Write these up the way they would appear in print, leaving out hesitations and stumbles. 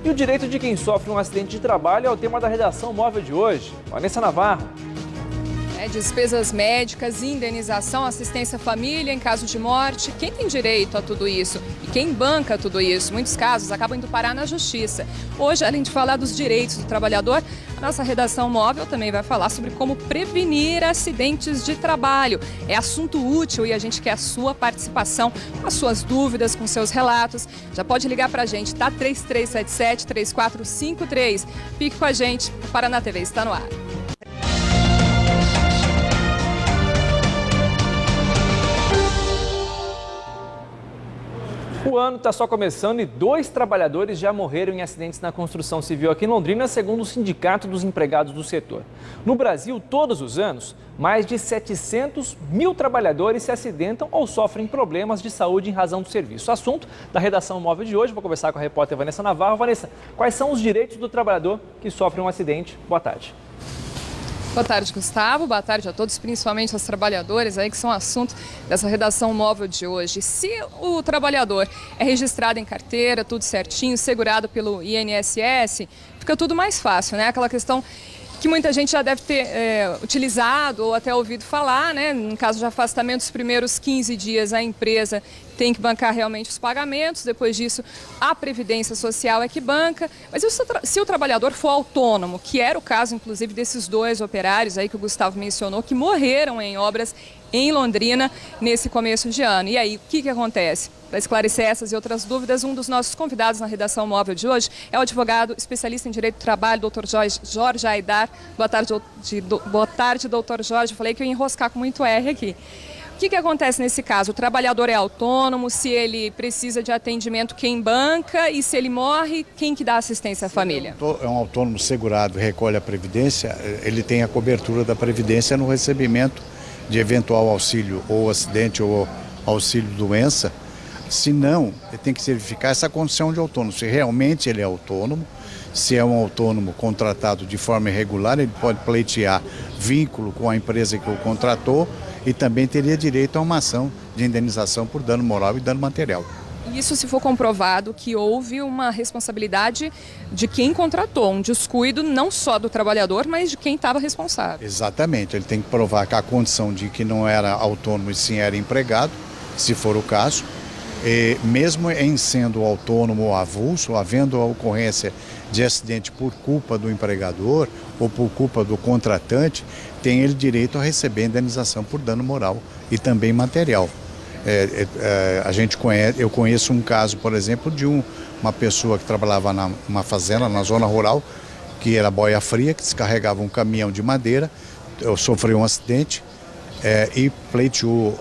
E o direito de quem sofre um acidente de trabalho é o tema da redação móvel de hoje. Vanessa Navarro. Despesas médicas, indenização, assistência à família em caso de morte. Quem tem direito a tudo isso? E quem banca tudo isso? Muitos casos acabam indo parar na justiça. Hoje, além de falar dos direitos do trabalhador, a nossa redação móvel também vai falar sobre como prevenir acidentes de trabalho. É assunto útil e a gente quer a sua participação, com as suas dúvidas, com seus relatos. Já pode ligar pra gente, tá? 3377-3453. Fique com a gente, o Paraná TV está no ar. O ano está só começando e 2 trabalhadores já morreram em acidentes na construção civil aqui em Londrina, segundo o Sindicato dos Empregados do setor. No Brasil, todos os anos, mais de 700 mil trabalhadores se acidentam ou sofrem problemas de saúde em razão do serviço. Assunto da redação móvel de hoje, vou conversar com a repórter Vanessa Navarro. Vanessa, quais são os direitos do trabalhador que sofre um acidente? Boa tarde. Boa tarde, Gustavo. Boa tarde a todos, principalmente aos trabalhadores aí que são assunto dessa redação móvel de hoje. Se o trabalhador é registrado em carteira, tudo certinho, segurado pelo INSS, fica tudo mais fácil, né? Aquela questão que muita gente já deve ter utilizado ou até ouvido falar, né? No caso de afastamento, os primeiros 15 dias a empresa tem que bancar realmente os pagamentos, depois disso a Previdência Social é que banca. Mas se o trabalhador for autônomo, que era o caso inclusive desses 2 operários aí que o Gustavo mencionou, que morreram em obras em Londrina nesse começo de ano. E aí, o que acontece? Para esclarecer essas e outras dúvidas, um dos nossos convidados na redação móvel de hoje é o advogado especialista em Direito do Trabalho, doutor Jorge Aidar. Boa tarde, doutor Jorge. Eu falei que eu ia enroscar com muito R aqui. O que acontece nesse caso? O trabalhador é autônomo, se ele precisa de atendimento, quem banca? E se ele morre, quem que dá assistência à família? É um autônomo segurado, recolhe a Previdência, ele tem a cobertura da Previdência no recebimento de eventual auxílio ou acidente ou auxílio doença. Se não, ele tem que verificar essa condição de autônomo, se realmente ele é autônomo. Se é um autônomo contratado de forma irregular, ele pode pleitear vínculo com a empresa que o contratou e também teria direito a uma ação de indenização por dano moral e dano material. Isso se for comprovado que houve uma responsabilidade de quem contratou, um descuido não só do trabalhador, mas de quem estava responsável. Exatamente, ele tem que provar que a condição de que não era autônomo e sim era empregado, se for o caso. E mesmo em sendo autônomo ou avulso, havendo a ocorrência de acidente por culpa do empregador ou por culpa do contratante, tem ele direito a receber indenização por dano moral e também material. Eu conheço um caso, por exemplo, de uma pessoa que trabalhava numa fazenda, na zona rural, que era boia fria, que descarregava um caminhão de madeira, sofreu um acidente e pleiteou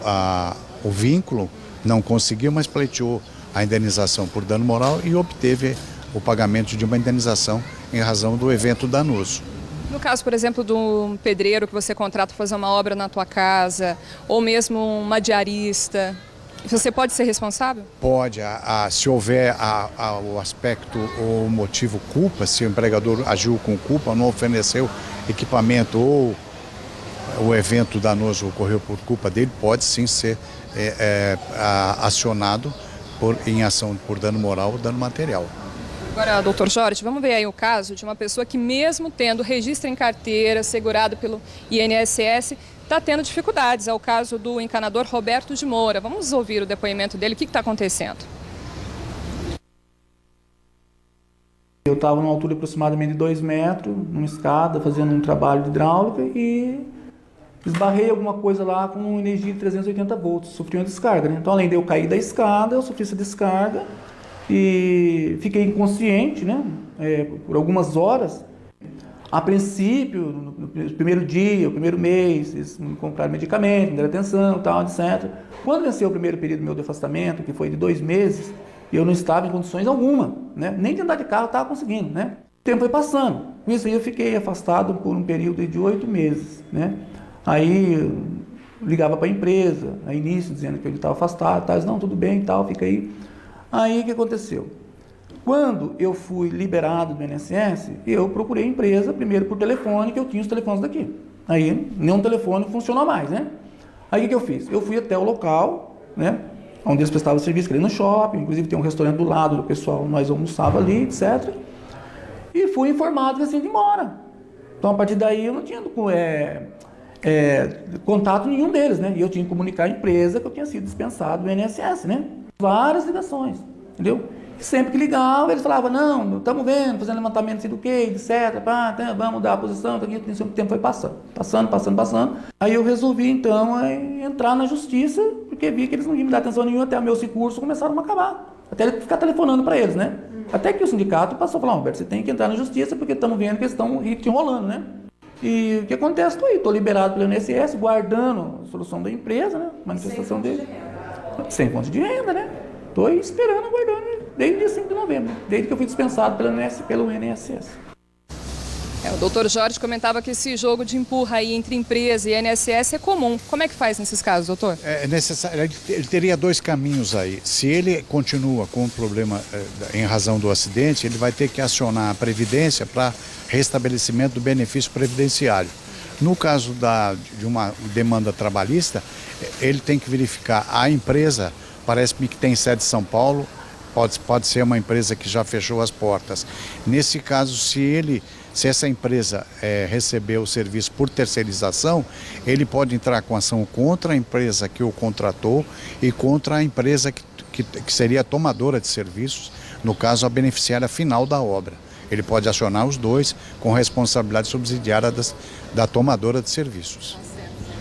o vínculo. Não conseguiu, mas pleiteou a indenização por dano moral e obteve o pagamento de uma indenização em razão do evento danoso. No caso, por exemplo, de um pedreiro que você contrata para fazer uma obra na tua casa, ou mesmo uma diarista, você pode ser responsável? Pode, se houver o aspecto ou motivo culpa, se o empregador agiu com culpa, não ofereceu equipamento ou o evento danoso ocorreu por culpa dele, pode sim ser acionado em ação por dano moral ou dano material. Agora, doutor Jorge, vamos ver aí o caso de uma pessoa que mesmo tendo registro em carteira, segurado pelo INSS, está tendo dificuldades. É o caso do encanador Roberto de Moura. Vamos ouvir o depoimento dele. O que está acontecendo? Eu estava numa altura de aproximadamente de 2 metros, numa escada, fazendo um trabalho de hidráulica e esbarrei alguma coisa lá com uma energia de 380 volts, sofri uma descarga, né? Então, além de eu cair da escada, eu sofri essa descarga e fiquei inconsciente, né? Por algumas horas. A princípio, no primeiro dia, o primeiro mês, eles me compraram medicamento, me deram atenção, tal, etc. Quando venceu o primeiro período meu de afastamento, que foi de 2 meses, eu não estava em condições alguma, né? Nem de andar de carro eu estava conseguindo, né? O tempo foi passando. Com isso aí eu fiquei afastado por um período de 8 meses, né? Aí eu ligava para a empresa, a início, dizendo que ele estava afastado, tal, não, tudo bem, tal, fica aí. Aí o que aconteceu? Quando eu fui liberado do INSS, eu procurei a empresa, primeiro por telefone, que eu tinha os telefones daqui. Aí nenhum telefone funcionou mais, né? Aí o que eu fiz? Eu fui até o local, né? Onde eles prestavam serviço, que era no shopping, inclusive tem um restaurante do lado do pessoal, nós almoçava ali, etc. E fui informado que assim de embora. Então, a partir daí, eu não tinha contato nenhum deles, né? E eu tinha que comunicar à empresa que eu tinha sido dispensado do INSS, né? Várias ligações, entendeu? E sempre que ligava, eles falavam, não, estamos vendo, fazendo levantamento, não sei do que, etc. Pá, vamos mudar a posição, o tempo foi passando. Aí eu resolvi, então, entrar na justiça, porque vi que eles não iam me dar atenção nenhuma, até o meu recurso começaram a acabar. Até ficar telefonando para eles, né? Até que o sindicato passou a falar, Roberto, você tem que entrar na justiça, porque estamos vendo que eles estão te enrolando, né? E o que acontece? Estou liberado pelo INSS, guardando a solução da empresa, né? Manifestação dele. Sem fonte de renda, né? Estou esperando, aguardando, desde o dia 5 de novembro, desde que eu fui dispensado pelo INSS. O doutor Jorge comentava que esse jogo de empurra aí entre empresa e INSS é comum. Como é que faz nesses casos, doutor? É necessário, ele teria dois caminhos aí. Se ele continua com o problema em razão do acidente, ele vai ter que acionar a Previdência para restabelecimento do benefício previdenciário. No caso de uma demanda trabalhista, ele tem que verificar a empresa, parece-me que tem sede em São Paulo, pode ser uma empresa que já fechou as portas. Nesse caso, se essa empresa receber o serviço por terceirização, ele pode entrar com ação contra a empresa que o contratou e contra a empresa que seria a tomadora de serviços, no caso a beneficiária final da obra. Ele pode acionar os dois com responsabilidade subsidiária da tomadora de serviços.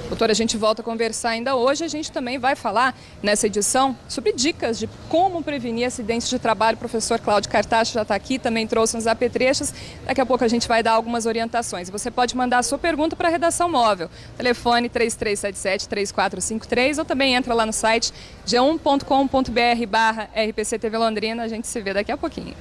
Doutora, a gente volta a conversar ainda hoje. A gente também vai falar nessa edição sobre dicas de como prevenir acidentes de trabalho. O professor Cláudio Cartacho já está aqui, também trouxe uns apetrechos. Daqui a pouco a gente vai dar algumas orientações. Você pode mandar a sua pergunta para a redação móvel. Telefone 3377-3453 ou também entra lá no site g1.com.br/RPC TV Londrina. A gente se vê daqui a pouquinho.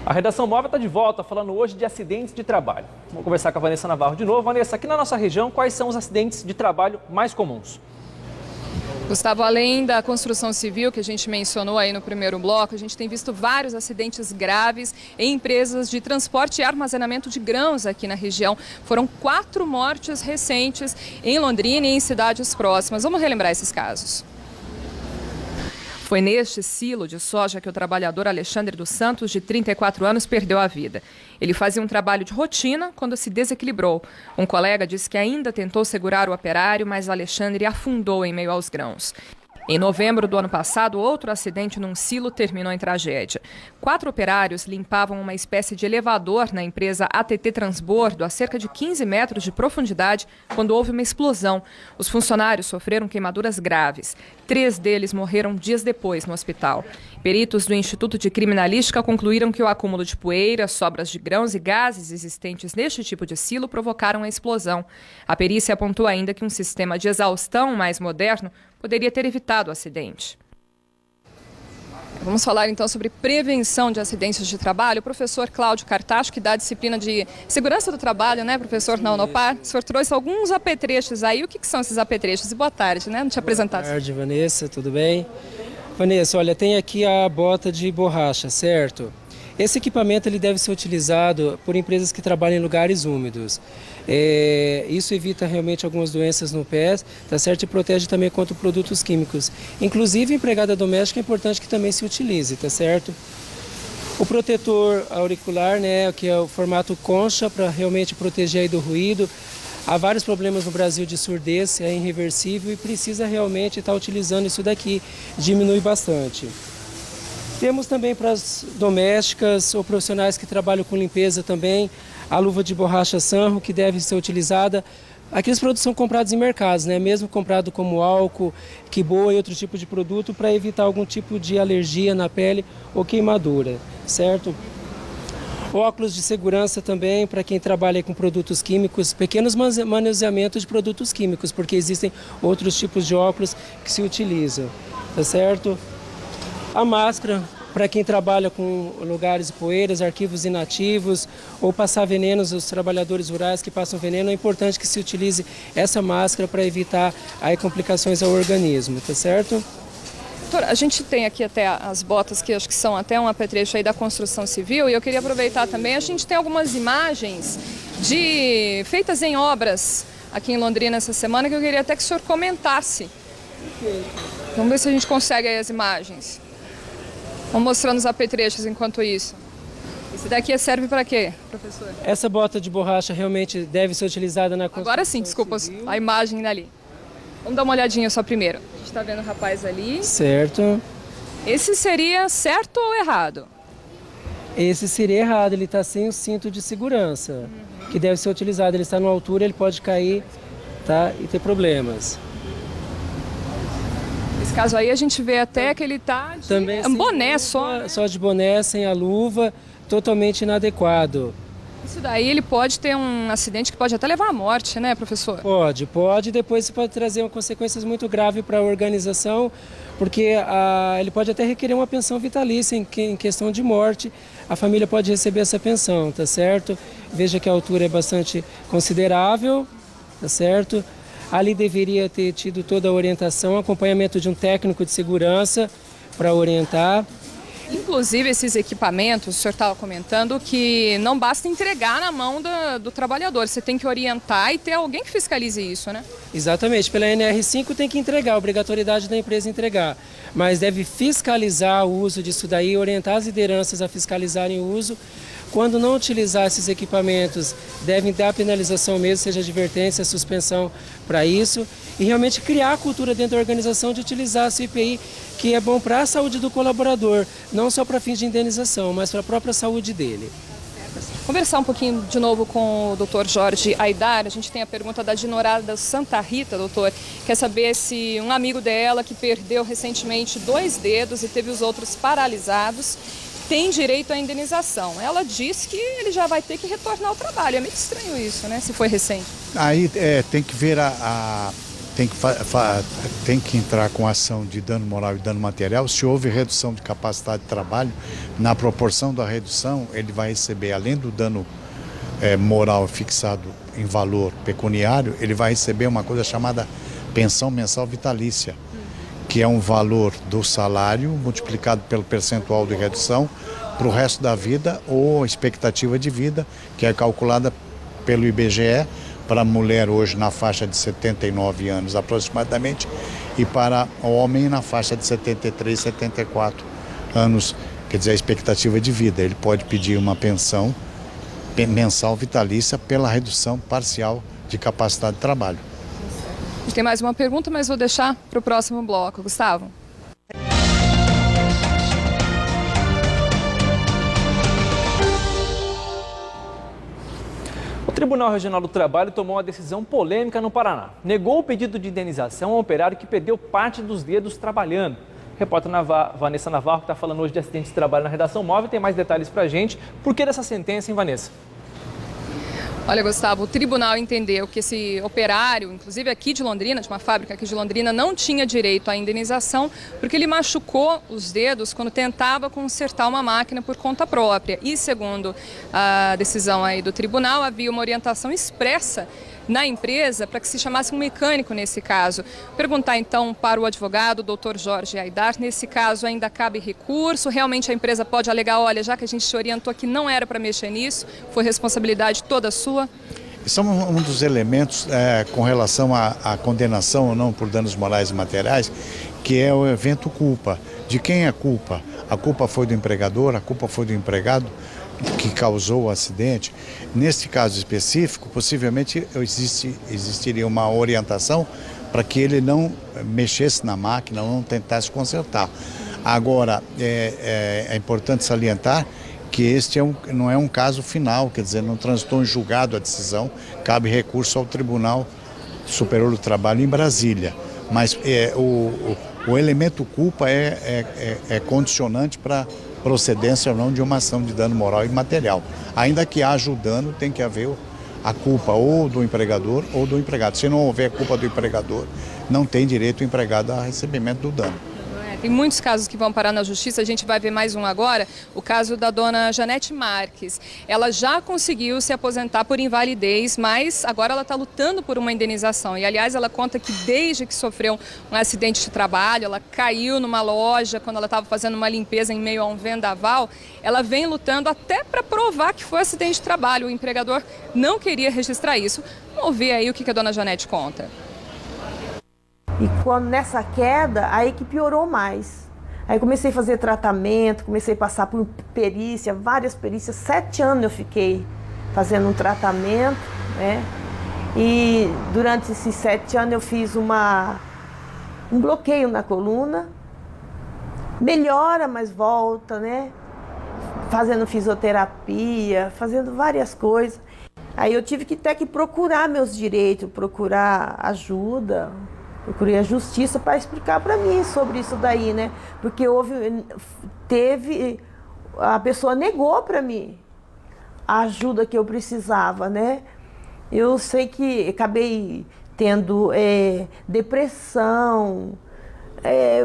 A redação móvel está de volta, falando hoje de acidentes de trabalho. Vamos conversar com a Vanessa Navarro de novo. Vanessa, aqui na nossa região, quais são os acidentes de trabalho mais comuns? Gustavo, além da construção civil que a gente mencionou aí no primeiro bloco, a gente tem visto vários acidentes graves em empresas de transporte e armazenamento de grãos aqui na região. Foram 4 mortes recentes em Londrina e em cidades próximas. Vamos relembrar esses casos. Foi neste silo de soja que o trabalhador Alexandre dos Santos, de 34 anos, perdeu a vida. Ele fazia um trabalho de rotina quando se desequilibrou. Um colega disse que ainda tentou segurar o operário, mas Alexandre afundou em meio aos grãos. Em novembro do ano passado, outro acidente num silo terminou em tragédia. 4 operários limpavam uma espécie de elevador na empresa ATT Transbordo a cerca de 15 metros de profundidade quando houve uma explosão. Os funcionários sofreram queimaduras graves. 3 deles morreram dias depois no hospital. Peritos do Instituto de Criminalística concluíram que o acúmulo de poeira, sobras de grãos e gases existentes neste tipo de silo provocaram a explosão. A perícia apontou ainda que um sistema de exaustão mais moderno poderia ter evitado o acidente. Vamos falar então sobre prevenção de acidentes de trabalho. O professor Cláudio Cartacho, que dá a disciplina de segurança do trabalho, né, professor na Unopar? O senhor trouxe alguns apetrechos aí. O que são esses apetrechos? E boa tarde, né? Não te apresentasse. Boa tarde, Vanessa, tudo bem? Vanessa, olha, tem aqui a bota de borracha, certo? Esse equipamento ele deve ser utilizado por empresas que trabalham em lugares úmidos. Isso evita realmente algumas doenças no pé, tá certo? E protege também contra produtos químicos. Inclusive, empregada doméstica é importante que também se utilize, tá certo? O protetor auricular, né, que é o formato concha, para realmente proteger aí do ruído. Há vários problemas no Brasil de surdez, é irreversível e precisa realmente estar utilizando isso daqui, diminui bastante. Temos também para as domésticas ou profissionais que trabalham com limpeza também, a luva de borracha Sanro, que deve ser utilizada. Aqueles produtos são comprados em mercados, né? Mesmo comprado como álcool, quiboa e outro tipo de produto, para evitar algum tipo de alergia na pele ou queimadura, certo? Óculos de segurança também para quem trabalha com produtos químicos, pequenos manuseamentos de produtos químicos, porque existem outros tipos de óculos que se utilizam, tá certo? A máscara para quem trabalha com lugares de poeiras, arquivos inativos ou passar venenos, os trabalhadores rurais que passam veneno, é importante que se utilize essa máscara para evitar aí complicações ao organismo, tá certo? Doutor, a gente tem aqui até as botas que acho que são até um apetrecho aí da construção civil e eu queria aproveitar também, a gente tem algumas imagens feitas em obras aqui em Londrina essa semana que eu queria até que o senhor comentasse. Perfeito. Vamos ver se a gente consegue aí as imagens. Vamos mostrando os apetrechos enquanto isso. Esse daqui serve para quê, professor? Essa bota de borracha realmente deve ser utilizada na construção Agora sim, desculpa, civil. a imagem dali. Vamos dar uma olhadinha só primeiro. A gente está vendo o rapaz ali. Certo. Esse seria certo ou errado? Esse seria errado, ele está sem o cinto de segurança, que deve ser utilizado. Ele está numa altura, ele pode cair, tá, e ter problemas. Nesse caso aí a gente vê até que ele está de Também sem boné luva, só, né? Só de boné, sem a luva, totalmente inadequado. Isso daí ele pode ter um acidente que pode até levar à morte, né, professor? Pode, depois isso pode trazer consequências muito graves para a organização, porque ele pode até requerer uma pensão vitalícia em questão de morte. A família pode receber essa pensão, tá certo? Veja que a altura é bastante considerável, tá certo? Ali deveria ter tido toda a orientação, acompanhamento de um técnico de segurança para orientar. Inclusive esses equipamentos, o senhor estava comentando que não basta entregar na mão do trabalhador, você tem que orientar e ter alguém que fiscalize isso, né? Exatamente, pela NR5 tem que entregar, a obrigatoriedade da empresa entregar, mas deve fiscalizar o uso disso daí, orientar as lideranças a fiscalizarem o uso. Quando não utilizar esses equipamentos, devem dar penalização mesmo, seja advertência, suspensão para isso, e realmente criar a cultura dentro da organização de utilizar a CPI, que é bom para a saúde do colaborador, não só para fins de indenização, mas para a própria saúde dele. Conversar um pouquinho de novo com o doutor Jorge Aidar. A gente tem a pergunta da Dinorada Santa Rita, doutor. Quer saber se um amigo dela que perdeu recentemente 2 dedos e teve os outros paralisados tem direito à indenização. Ela diz que ele já vai ter que retornar ao trabalho. É meio estranho isso, né? Se foi recente. Aí tem que ver tem que entrar com ação de dano moral e dano material. Se houve redução de capacidade de trabalho, na proporção da redução, ele vai receber, além do dano moral fixado em valor pecuniário, ele vai receber uma coisa chamada pensão mensal vitalícia, que é um valor do salário multiplicado pelo percentual de redução para o resto da vida, ou expectativa de vida, que é calculada pelo IBGE, para a mulher hoje na faixa de 79 anos aproximadamente, e para o homem na faixa de 73, 74 anos, quer dizer, a expectativa de vida. Ele pode pedir uma pensão mensal vitalícia pela redução parcial de capacidade de trabalho. A gente tem mais uma pergunta, mas vou deixar para o próximo bloco. Gustavo. O Tribunal Regional do Trabalho tomou uma decisão polêmica no Paraná. Negou o pedido de indenização ao operário que perdeu parte dos dedos trabalhando. A repórter Vanessa Navarro, que está falando hoje de acidente de trabalho na redação móvel, tem mais detalhes para a gente. Por que dessa sentença, hein, Vanessa? Olha, Gustavo, o tribunal entendeu que esse operário, inclusive aqui de Londrina, de uma fábrica aqui de Londrina, não tinha direito à indenização porque ele machucou os dedos quando tentava consertar uma máquina por conta própria. E, segundo a decisão aí do tribunal, havia uma orientação expressa na empresa para que se chamasse um mecânico nesse caso. Perguntar então para o advogado, o doutor Jorge Aidar, nesse caso ainda cabe recurso? Realmente a empresa pode alegar, olha, já que a gente te orientou que não era para mexer nisso, foi responsabilidade toda sua? Isso é um dos elementos com relação à condenação ou não por danos morais e materiais, que é o evento culpa. De quem é a culpa? A culpa foi do empregador, a culpa foi do empregado que causou o acidente. Neste caso específico, possivelmente existiria uma orientação para que ele não mexesse na máquina, não tentasse consertar. Agora, é importante salientar que este não é um caso final, quer dizer, não transitou em julgado a decisão, cabe recurso ao Tribunal Superior do Trabalho em Brasília. Mas o elemento culpa é condicionante para procedência ou não de uma ação de dano moral e material. Ainda que haja o dano, tem que haver a culpa ou do empregador ou do empregado. Se não houver culpa do empregador, não tem direito o empregado a recebimento do dano. Tem muitos casos que vão parar na justiça, a gente vai ver mais um agora, o caso da dona Janete Marques. Ela já conseguiu se aposentar por invalidez, mas agora ela está lutando por uma indenização. E, aliás, ela conta que desde que sofreu um acidente de trabalho, ela caiu numa loja quando ela estava fazendo uma limpeza em meio a um vendaval, ela vem lutando até para provar que foi acidente de trabalho. O empregador não queria registrar isso. Vamos ver aí o que a dona Janete conta. E quando nessa queda, aí que piorou mais. Aí comecei a fazer tratamento, comecei a passar por perícia, várias perícias. 7 anos eu fiquei fazendo um tratamento, né? E durante esses 7 anos eu fiz um bloqueio na coluna. Melhora, mas volta, né? Fazendo fisioterapia, fazendo várias coisas. Aí eu tive que até que procurar meus direitos, procurar ajuda, procurei a justiça para explicar para mim sobre isso daí, né? Porque a pessoa negou para mim a ajuda que eu precisava, né? Eu sei que acabei tendo depressão,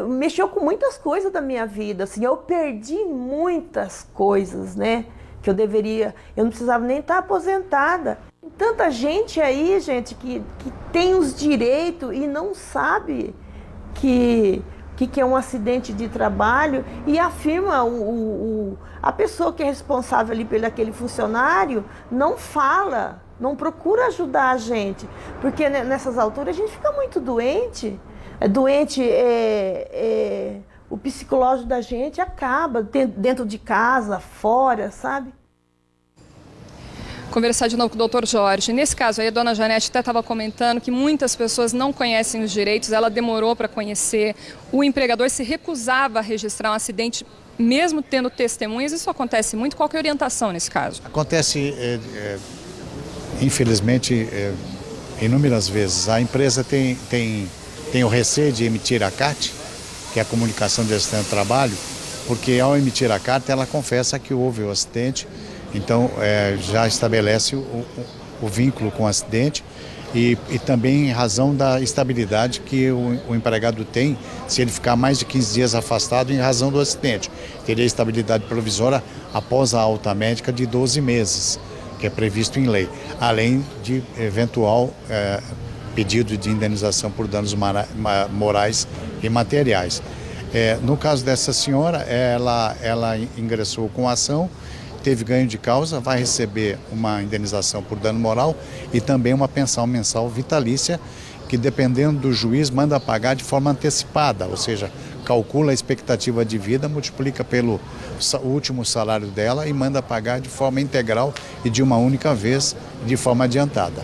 mexeu com muitas coisas da minha vida, assim, eu perdi muitas coisas, né? Que eu não precisava nem estar aposentada. Tem tanta gente aí, gente, que tem os direitos e não sabe que é um acidente de trabalho e afirma a pessoa que é responsável ali pelo aquele funcionário não fala, não procura ajudar a gente, porque nessas alturas a gente fica muito doente. O psicológico da gente acaba dentro de casa, fora, sabe? Conversar de novo com o doutor Jorge. Nesse caso aí, a dona Janete até estava comentando que muitas pessoas não conhecem os direitos, ela demorou para conhecer. O empregador se recusava a registrar um acidente, mesmo tendo testemunhas. Isso acontece muito. Qual que é a orientação nesse caso? Acontece, infelizmente, inúmeras vezes. A empresa tem o receio de emitir a CAT, que é a comunicação de acidente de trabalho, porque ao emitir a carta ela confessa que houve o acidente, então já estabelece o vínculo com o acidente e também em razão da estabilidade que o empregado tem se ele ficar mais de 15 dias afastado em razão do acidente. Teria estabilidade provisória após a alta médica de 12 meses, que é previsto em lei, além de eventual pedido de indenização por danos morais e materiais. No caso dessa senhora, ela ingressou com a ação, teve ganho de causa, vai receber uma indenização por dano moral e também uma pensão mensal vitalícia, que dependendo do juiz manda pagar de forma antecipada, ou seja, calcula a expectativa de vida, multiplica pelo último salário dela e manda pagar de forma integral e de uma única vez, de forma adiantada.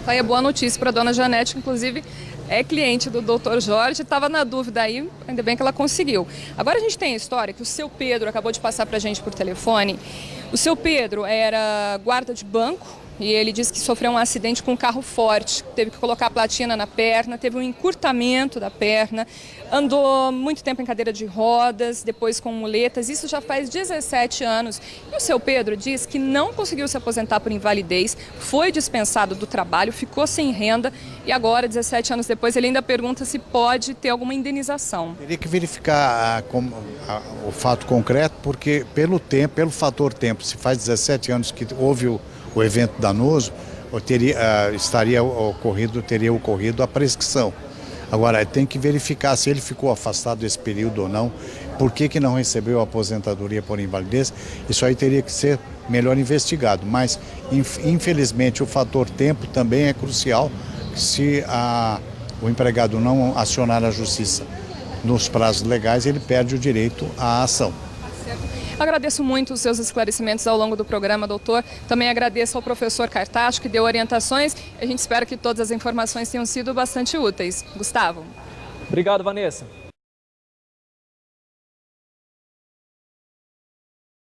Aí é boa notícia para a dona Janete, que inclusive é cliente do doutor Jorge, estava na dúvida aí, ainda bem que ela conseguiu. Agora a gente tem a história que o seu Pedro acabou de passar para a gente por telefone. O seu Pedro era guarda de banco e ele disse que sofreu um acidente com um carro forte, teve que colocar a platina na perna, teve um encurtamento da perna, andou muito tempo em cadeira de rodas, depois com muletas, isso já faz 17 anos. E o seu Pedro diz que não conseguiu se aposentar por invalidez, foi dispensado do trabalho, ficou sem renda e agora, 17 anos depois, ele ainda pergunta se pode ter alguma indenização. Teria que verificar o fato concreto, porque pelo fator tempo, se faz 17 anos que houve o evento danoso, teria ocorrido a prescrição. Agora, tem que verificar se ele ficou afastado desse período ou não, por que não recebeu a aposentadoria por invalidez, isso aí teria que ser melhor investigado. Mas, infelizmente, o fator tempo também é crucial. Se o empregado não acionar a justiça nos prazos legais, ele perde o direito à ação. Agradeço muito os seus esclarecimentos ao longo do programa, doutor. Também agradeço ao professor Cartacho, que deu orientações. A gente espera que todas as informações tenham sido bastante úteis. Gustavo. Obrigado, Vanessa.